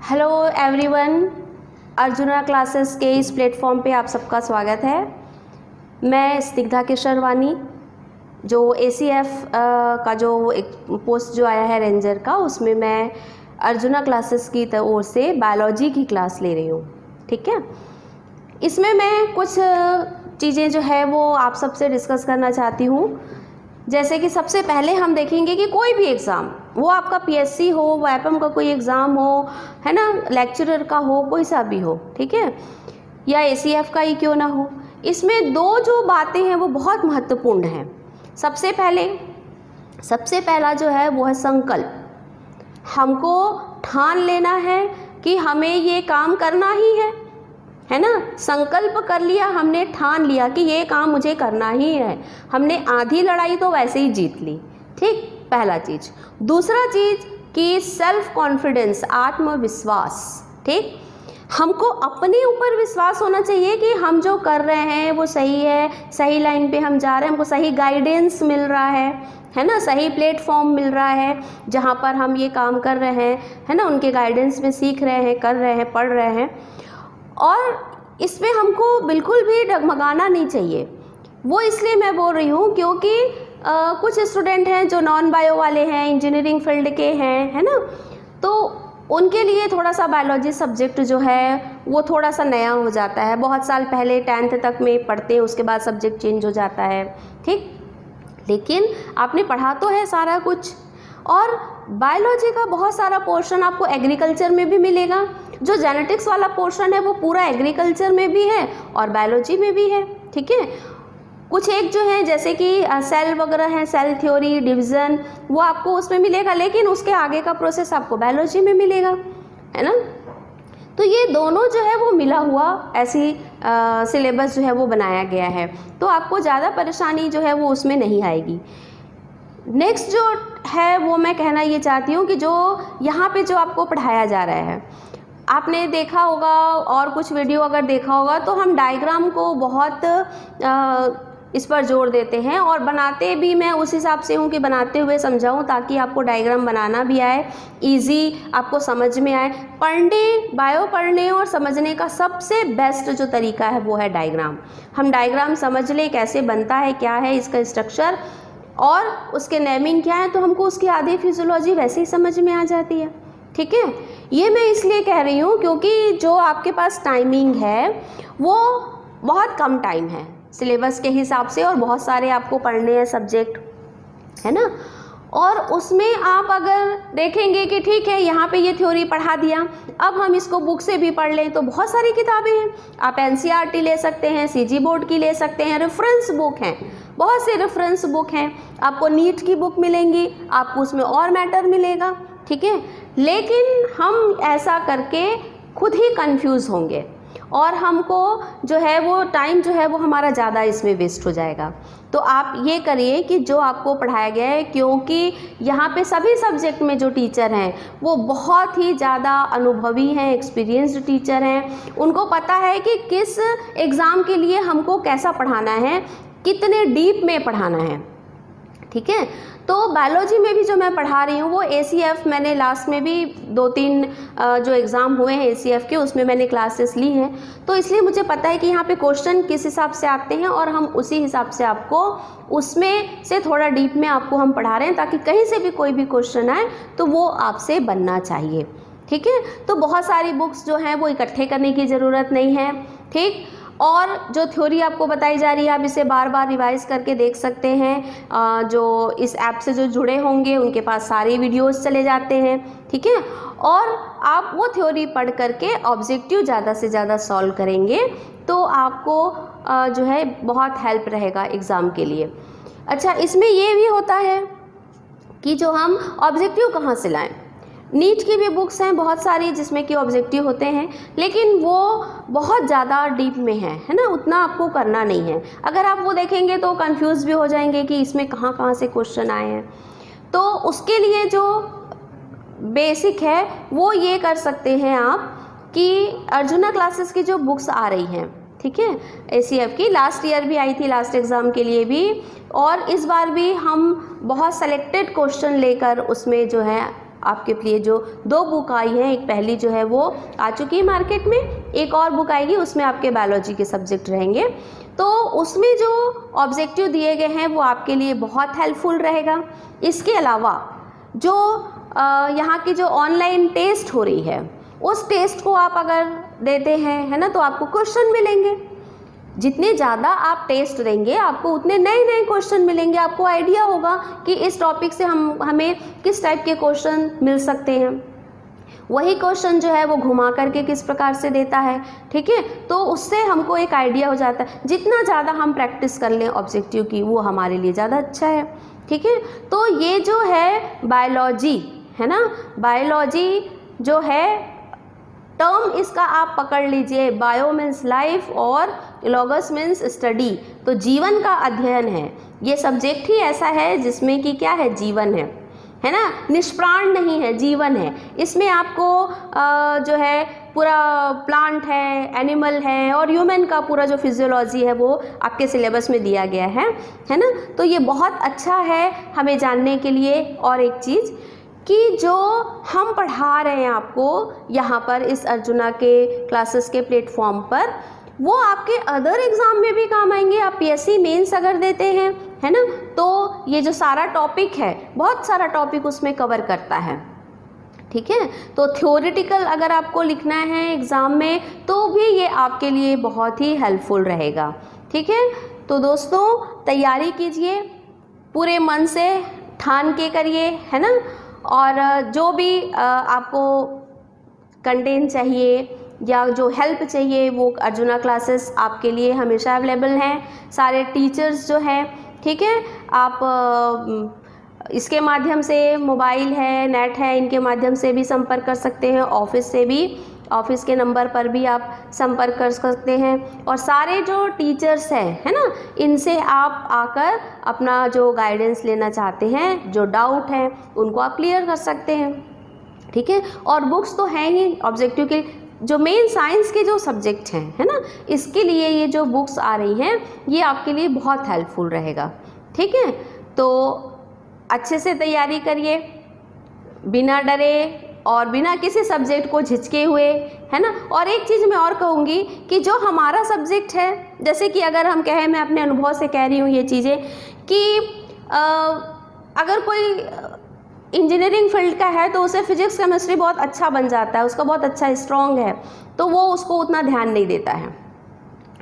Hello everyone, arjuna classes के इस platform पे आप सबका स्वागत है। मैं स्निग्धा केशरवानी, जो ACF का जो एक पोस्ट जो आया है रेंजर का, उसमें मैं अर्जुना क्लासेस की ओर से बायोलॉजी की क्लास ले रही हूँ। ठीक है, इसमें मैं कुछ चीज़ें जो है वो आप सबसे डिस्कस करना चाहती हूँ। जैसे कि सबसे पहले हम देखेंगे कि कोई भी एग्ज़ाम, वो आपका PSC हो, वो APM का कोई एग्ज़ाम हो, है ना, लेक्चरर का हो, कोई सा भी हो, ठीक है, या ACF का ही क्यों ना हो, इसमें दो जो बातें हैं वो बहुत महत्वपूर्ण हैं। सबसे पहला जो है वो है संकल्प। हमको ठान लेना है कि हमें ये काम करना ही है ना। संकल्प कर लिया, हमने ठान लिया कि ये काम मुझे करना ही है। हमने आधी लड़ाई तो वैसे ही जीत ली। ठीक, पहला चीज़। दूसरा चीज़ कि सेल्फ कॉन्फिडेंस, आत्मविश्वास। ठीक, हमको अपने ऊपर विश्वास होना चाहिए कि हम जो कर रहे हैं वो सही है, सही लाइन पे हम जा रहे हैं, हमको सही गाइडेंस मिल रहा है ना, सही प्लेटफॉर्म मिल रहा है जहाँ पर हम ये काम कर रहे हैं, है ना, उनके गाइडेंस में सीख रहे हैं, कर रहे हैं, पढ़ रहे हैं। और इसमें हमको बिल्कुल भी डगमगाना नहीं चाहिए। वो इसलिए मैं बोल रही हूँ क्योंकि कुछ स्टूडेंट हैं जो नॉन बायो वाले हैं, इंजीनियरिंग फील्ड के हैं, है ना, तो उनके लिए थोड़ा सा बायोलॉजी सब्जेक्ट जो है वो थोड़ा सा नया हो जाता है। बहुत साल पहले 10th तक में पढ़ते हैं, उसके बाद सब्जेक्ट चेंज हो जाता है। ठीक, लेकिन आपने पढ़ा तो है सारा कुछ। और बायोलॉजी का बहुत सारा पोर्शन आपको एग्रीकल्चर में भी मिलेगा। जो जेनेटिक्स वाला पोर्शन है वो पूरा एग्रीकल्चर में भी है और बायोलॉजी में भी है। ठीक है, कुछ एक जो है जैसे कि सेल वगैरह है, सेल थ्योरी, डिवीज़न, वो आपको उसमें मिलेगा, लेकिन उसके आगे का प्रोसेस आपको बायोलॉजी में मिलेगा, है ना। तो ये दोनों जो है वो मिला हुआ ऐसी सिलेबस जो है वो बनाया गया है, तो आपको ज़्यादा परेशानी जो है वो उसमें नहीं आएगी। नेक्स्ट जो है वो मैं कहना ये चाहती हूँ कि जो यहाँ पे जो आपको पढ़ाया जा रहा है, आपने देखा होगा और कुछ वीडियो अगर देखा होगा तो हम डायग्राम को बहुत इस पर जोर देते हैं और बनाते भी मैं उस हिसाब से हूँ कि बनाते हुए समझाऊँ ताकि आपको डायग्राम बनाना भी आए, इजी आपको समझ में आए। बायो पढ़ने और समझने का सबसे बेस्ट जो तरीका है वो है डायग्राम। हम डायग्राम समझ लें कैसे बनता है, क्या है इसका स्ट्रक्चर और उसके नेमिंग क्या है, तो हमको उसकी आधी फिजियोलॉजी वैसे ही समझ में आ जाती है। ठीक है, ये मैं इसलिए कह रही हूँ क्योंकि जो आपके पास टाइमिंग है वो बहुत कम टाइम है सिलेबस के हिसाब से, और बहुत सारे आपको पढ़ने हैं सब्जेक्ट, है ना। और उसमें आप अगर देखेंगे कि ठीक है यहाँ पे ये थ्योरी पढ़ा दिया, अब हम इसको बुक से भी पढ़ लें, तो बहुत सारी किताबें हैं। आप NCERT ले सकते हैं, CG बोर्ड की ले सकते हैं, रेफरेंस बुक हैं, बहुत से रेफरेंस बुक हैं। आपको नीट की बुक मिलेंगी, आपको उसमें और मैटर मिलेगा। ठीक है, लेकिन हम ऐसा करके खुद ही कंफ्यूज होंगे और हमको जो है वो टाइम जो है वो हमारा ज़्यादा इसमें वेस्ट हो जाएगा। तो आप ये करिए कि जो आपको पढ़ाया गया है, क्योंकि यहाँ पे सभी सब्जेक्ट में जो टीचर हैं वो बहुत ही ज़्यादा अनुभवी हैं, एक्सपीरियंस्ड टीचर हैं। उनको पता है कि किस एग्ज़ाम के लिए हमको कैसा पढ़ाना है, कितने डीप में पढ़ाना है। ठीक है, तो बायोलॉजी में भी जो मैं पढ़ा रही हूँ वो ACF, मैंने लास्ट में भी 2-3 जो एग्ज़ाम हुए हैं ACF के, उसमें मैंने क्लासेस ली हैं, तो इसलिए मुझे पता है कि यहाँ पे क्वेश्चन किस हिसाब से आते हैं और हम उसी हिसाब से आपको उसमें से थोड़ा डीप में आपको हम पढ़ा रहे हैं ताकि कहीं से भी कोई भी क्वेश्चन आए तो वो आपसे बनना चाहिए। ठीक है, तो बहुत सारी बुक्स जो हैं वो इकट्ठे करने की ज़रूरत नहीं है। ठीक, और जो थ्योरी आपको बताई जा रही है आप इसे बार बार रिवाइज करके देख सकते हैं। जो इस ऐप से जो जुड़े होंगे उनके पास सारे वीडियोस चले जाते हैं। ठीक है, और आप वो थ्योरी पढ़ करके ऑब्जेक्टिव ज़्यादा से ज़्यादा सॉल्व करेंगे तो आपको जो है बहुत हेल्प रहेगा एग्ज़ाम के लिए। अच्छा, इसमें ये भी होता है कि जो हम ऑब्जेक्टिव कहाँ से लाएँ। नीट की भी बुक्स हैं बहुत सारी जिसमें कि ऑब्जेक्टिव होते हैं, लेकिन वो बहुत ज़्यादा डीप में है ना, उतना आपको करना नहीं है। अगर आप वो देखेंगे तो कंफ्यूज भी हो जाएंगे कि इसमें कहाँ कहाँ से क्वेश्चन आए हैं। तो उसके लिए जो बेसिक है वो ये कर सकते हैं आप कि अर्जुना क्लासेस की जो बुक्स आ रही हैं, ठीक है, ACF की लास्ट ईयर भी आई थी, लास्ट एग्ज़ाम के लिए भी, और इस बार भी हम बहुत सेलेक्टेड क्वेश्चन लेकर उसमें जो है आपके लिए जो 2 बुक आई हैं, एक पहली जो है वो आ चुकी है मार्केट में, एक और बुक आएगी, उसमें आपके बायोलॉजी के सब्जेक्ट रहेंगे। तो उसमें जो ऑब्जेक्टिव दिए गए हैं वो आपके लिए बहुत हेल्पफुल रहेगा। इसके अलावा जो यहाँ की जो ऑनलाइन टेस्ट हो रही है, उस टेस्ट को आप अगर देते हैं, है ना, तो आपको क्वेश्चन मिलेंगे। जितने ज़्यादा आप टेस्ट देंगे आपको उतने नए नए क्वेश्चन मिलेंगे, आपको आइडिया होगा कि इस टॉपिक से हमें किस टाइप के क्वेश्चन मिल सकते हैं। वही क्वेश्चन जो है वो घुमा करके किस प्रकार से देता है, ठीक है, तो उससे हमको एक आइडिया हो जाता है। जितना ज़्यादा हम प्रैक्टिस कर लें ऑब्जेक्टिव की, वो हमारे लिए ज़्यादा अच्छा है, ठीक है। तो ये जो है बायोलॉजी है ना, बायोलॉजी जो है टर्म इसका आप पकड़ लीजिए, बायो मीन्स लाइफ और लॉगस मीन्स स्टडी, तो जीवन का अध्ययन है। ये सब्जेक्ट ही ऐसा है जिसमें कि क्या है, जीवन है ना, निष्प्राण नहीं है, जीवन है। इसमें आपको जो है पूरा प्लांट है, एनिमल है और ह्यूमन का पूरा जो फिजियोलॉजी है वो आपके सिलेबस में दिया गया है ना। तो ये बहुत अच्छा है हमें जानने के लिए। और एक चीज़ कि जो हम पढ़ा रहे हैं आपको यहाँ पर इस अर्जुना के क्लासेस के प्लेटफॉर्म पर, वो आपके अदर एग्ज़ाम में भी काम आएंगे। आप पीएससी मेंस अगर देते हैं, है ना, तो ये जो सारा टॉपिक है, बहुत सारा टॉपिक उसमें कवर करता है, ठीक है। तो थ्योरेटिकल अगर आपको लिखना है एग्ज़ाम में तो भी ये आपके लिए बहुत ही हेल्पफुल रहेगा, ठीक है। तो दोस्तों तैयारी कीजिए, पूरे मन से ठान के करिए, है ना। और जो भी आपको कंटेंट चाहिए या जो हेल्प चाहिए वो अर्जुना क्लासेस आपके लिए हमेशा अवेलेबल हैं। सारे टीचर्स जो हैं, ठीक है, आप इसके माध्यम से, मोबाइल है, नेट है, इनके माध्यम से भी संपर्क कर सकते हैं। ऑफिस से भी, ऑफिस के नंबर पर भी आप संपर्क कर सकते हैं। और सारे जो टीचर्स हैं, है ना, इनसे आप आकर अपना जो गाइडेंस लेना चाहते हैं, जो डाउट हैं उनको आप क्लियर कर सकते हैं, ठीक है। और बुक्स तो हैं ही ऑब्जेक्टिव के, जो मेन साइंस के जो सब्जेक्ट हैं, है ना, इसके लिए ये जो बुक्स आ रही हैं ये आपके लिए बहुत हेल्पफुल रहेगा, ठीक है। तो अच्छे से तैयारी करिए, बिना डरे और बिना किसी सब्जेक्ट को झिझके हुए, है ना। और एक चीज़ मैं और कहूँगी कि जो हमारा सब्जेक्ट है, जैसे कि अगर हम कहें, मैं अपने अनुभव से कह रही हूँ ये चीज़ें, कि अगर कोई इंजीनियरिंग फील्ड का है तो उसे फिजिक्स केमिस्ट्री बहुत अच्छा बन जाता है, उसका बहुत अच्छा स्ट्रॉन्ग है, तो वो उसको उतना ध्यान नहीं देता है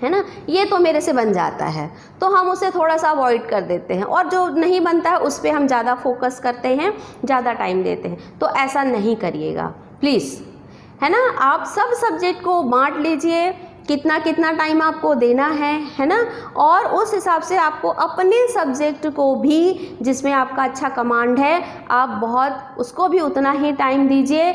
ना। ये तो मेरे से बन जाता है तो हम उसे थोड़ा सा अवॉइड कर देते हैं, और जो नहीं बनता है उस पर हम ज़्यादा फोकस करते हैं, ज़्यादा टाइम देते हैं। तो ऐसा नहीं करिएगा प्लीज़, है ना। आप सब सब्जेक्ट को बांट लीजिए, कितना कितना टाइम आपको देना है ना। और उस हिसाब से आपको अपने सब्जेक्ट को भी, जिसमें आपका अच्छा कमांड है, आप बहुत उसको भी उतना ही टाइम दीजिए।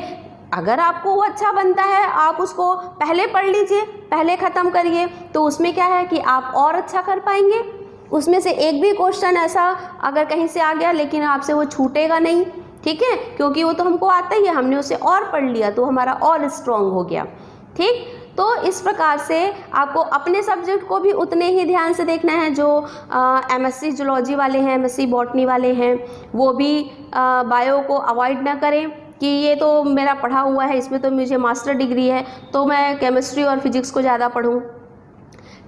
अगर आपको वो अच्छा बनता है आप उसको पहले पढ़ लीजिए, पहले ख़त्म करिए, तो उसमें क्या है कि आप और अच्छा कर पाएंगे। उसमें से एक भी क्वेश्चन ऐसा अगर कहीं से आ गया लेकिन आपसे वो छूटेगा नहीं, ठीक है, क्योंकि वो तो हमको आता ही है, हमने उसे और पढ़ लिया तो हमारा और स्ट्रॉन्ग हो गया, ठीक। तो इस प्रकार से आपको अपने सब्जेक्ट को भी उतने ही ध्यान से देखना है। जो एमएससी जूलॉजी वाले हैं, एमएससी बॉटनी वाले हैं, वो भी बायो को अवॉइड ना करें कि ये तो मेरा पढ़ा हुआ है, इसमें तो मुझे मास्टर डिग्री है तो मैं केमिस्ट्री और फिजिक्स को ज़्यादा पढूं,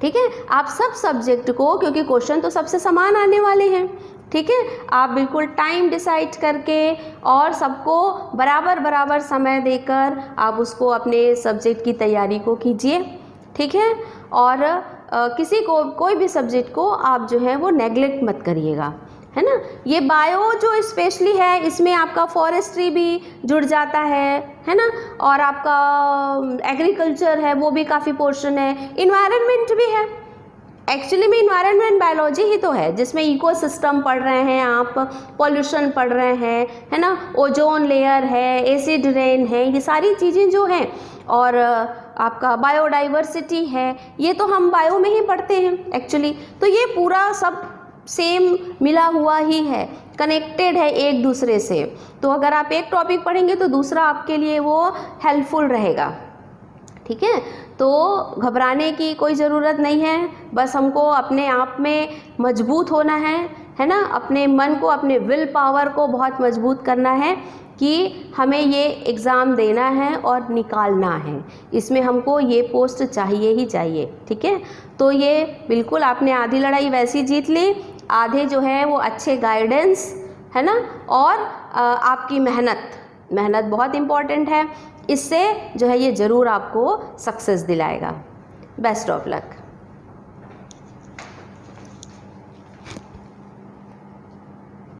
ठीक है। आप सब सब्जेक्ट को, क्योंकि क्वेश्चन तो सबसे समान आने वाले हैं, ठीक है, आप बिल्कुल टाइम डिसाइड करके और सबको बराबर बराबर समय देकर आप उसको अपने सब्जेक्ट की तैयारी को कीजिए, ठीक है। और किसी को, कोई भी सब्जेक्ट को आप जो है वो नेगलेक्ट मत करिएगा, है ना। ये बायो जो स्पेशली है, इसमें आपका फॉरेस्ट्री भी जुड़ जाता है ना, और आपका एग्रीकल्चर है वो भी काफ़ी पोर्शन है, इन्वायरमेंट भी है। एक्चुअली में इन्वायरमेंट बायोलॉजी ही तो है, जिसमें इकोसिस्टम पढ़ रहे हैं आप, पॉल्यूशन पढ़ रहे हैं, है ना, ओजोन लेयर है, एसिड रेन है, ये सारी चीज़ें जो हैं, और आपका बायोडाइवर्सिटी है, ये तो हम बायो में ही पढ़ते हैं एक्चुअली। तो ये पूरा सब सेम मिला हुआ ही है, कनेक्टेड है एक दूसरे से। तो अगर आप एक टॉपिक पढ़ेंगे तो दूसरा आपके लिए वो हेल्पफुल रहेगा, ठीक है। तो घबराने की कोई ज़रूरत नहीं है, बस हमको अपने आप में मजबूत होना है ना, अपने मन को, अपने विल पावर को बहुत मजबूत करना है, कि हमें ये एग्ज़ाम देना है और निकालना है, इसमें हमको ये पोस्ट चाहिए ही चाहिए। ठीक है, तो ये बिल्कुल आपने आधी लड़ाई वैसी जीत ली, आधे जो है वो अच्छे गाइडेंस है ना, और आपकी मेहनत बहुत इम्पॉर्टेंट है, इससे जो है ये ज़रूर आपको सक्सेस दिलाएगा। Best of luck.